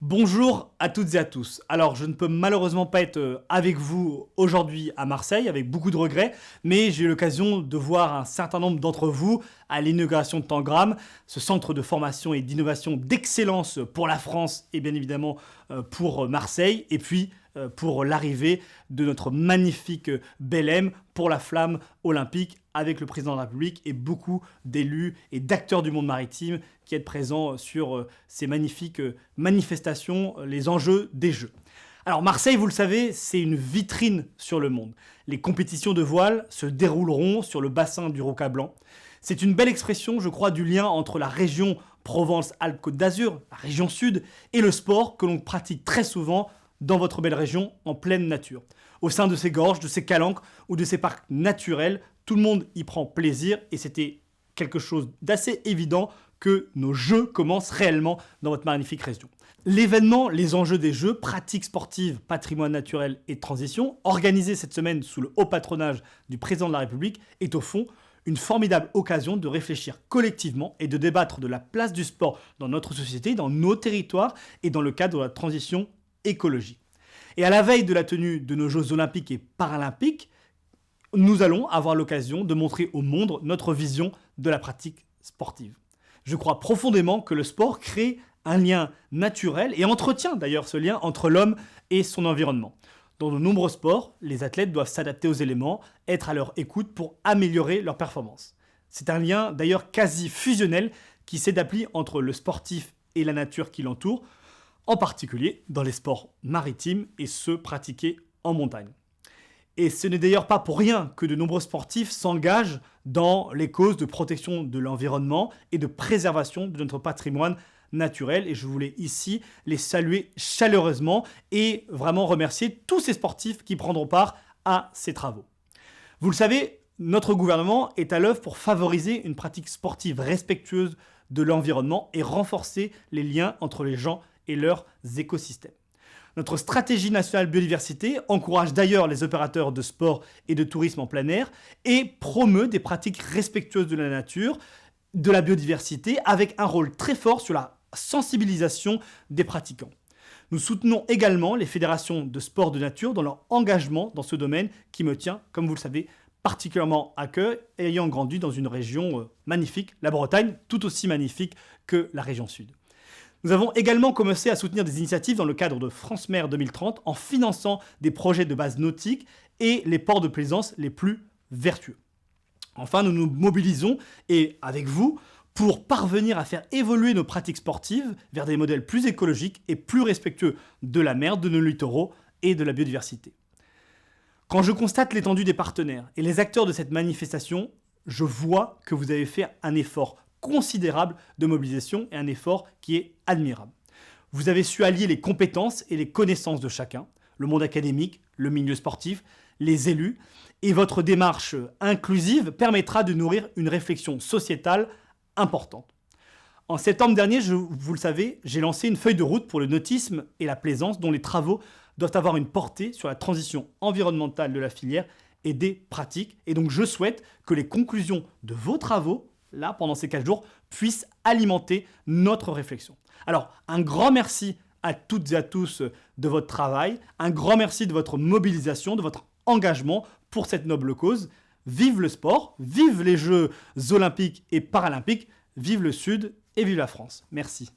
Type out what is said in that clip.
Bonjour à toutes et à tous. Alors, je ne peux malheureusement pas être avec vous aujourd'hui à Marseille, avec beaucoup de regrets, mais j'ai eu l'occasion de voir un certain nombre d'entre vous à l'inauguration de Tangram, ce centre de formation et d'innovation d'excellence pour la France et bien évidemment pour Marseille, et puis pour l'arrivée de notre magnifique Belém pour la flamme olympique avec le président de la République et beaucoup d'élus et d'acteurs du monde maritime qui êtes présents sur ces magnifiques manifestations, les enjeux des Jeux. Alors Marseille, vous le savez, c'est une vitrine sur le monde. Les compétitions de voile se dérouleront sur le bassin du Roca Blanc. C'est une belle expression, je crois, du lien entre la région Provence-Alpes-Côte d'Azur, la région sud, et le sport que l'on pratique très souvent dans votre belle région, en pleine nature. Au sein de ces gorges, de ces calanques ou de ces parcs naturels, tout le monde y prend plaisir et c'était quelque chose d'assez évident que nos Jeux commencent réellement dans votre magnifique région. L'événement Les Enjeux des Jeux, pratiques sportives, patrimoine naturel et transition, organisé cette semaine sous le haut patronage du président de la République, est au fond une formidable occasion de réfléchir collectivement et de débattre de la place du sport dans notre société, dans nos territoires et dans le cadre de la transition écologique. Et à la veille de la tenue de nos Jeux olympiques et paralympiques, nous allons avoir l'occasion de montrer au monde notre vision de la pratique sportive. Je crois profondément que le sport crée un lien naturel et entretient d'ailleurs ce lien entre l'homme et son environnement. Dans de nombreux sports, les athlètes doivent s'adapter aux éléments, être à leur écoute pour améliorer leur performance. C'est un lien d'ailleurs quasi fusionnel qui s'établit entre le sportif et la nature qui l'entoure, en particulier dans les sports maritimes et ceux pratiqués en montagne. Et ce n'est d'ailleurs pas pour rien que de nombreux sportifs s'engagent dans les causes de protection de l'environnement et de préservation de notre patrimoine naturel. Et je voulais ici les saluer chaleureusement et vraiment remercier tous ces sportifs qui prendront part à ces travaux. Vous le savez, notre gouvernement est à l'œuvre pour favoriser une pratique sportive respectueuse de l'environnement et renforcer les liens entre les gens et leurs écosystèmes. Notre stratégie nationale biodiversité encourage d'ailleurs les opérateurs de sport et de tourisme en plein air et promeut des pratiques respectueuses de la nature, de la biodiversité, avec un rôle très fort sur la sensibilisation des pratiquants. Nous soutenons également les fédérations de sport de nature dans leur engagement dans ce domaine qui me tient, comme vous le savez, particulièrement à cœur, ayant grandi dans une région magnifique, la Bretagne, tout aussi magnifique que la région sud. Nous avons également commencé à soutenir des initiatives dans le cadre de France Mer 2030 en finançant des projets de base nautique et les ports de plaisance les plus vertueux. Enfin, nous nous mobilisons, et avec vous, pour parvenir à faire évoluer nos pratiques sportives vers des modèles plus écologiques et plus respectueux de la mer, de nos littoraux et de la biodiversité. Quand je constate l'étendue des partenaires et les acteurs de cette manifestation, je vois que vous avez fait un effort considérable de mobilisation et un effort qui est admirable. Vous avez su allier les compétences et les connaissances de chacun, le monde académique, le milieu sportif, les élus, et votre démarche inclusive permettra de nourrir une réflexion sociétale importante. En septembre dernier, vous le savez, j'ai lancé une feuille de route pour le nautisme et la plaisance dont les travaux doivent avoir une portée sur la transition environnementale de la filière et des pratiques. Et donc je souhaite que les conclusions de vos travaux là, pendant ces 4 jours, puissent alimenter notre réflexion. Alors, un grand merci à toutes et à tous de votre travail, un grand merci de votre mobilisation, de votre engagement pour cette noble cause. Vive le sport, vive les Jeux olympiques et paralympiques, vive le Sud et vive la France. Merci.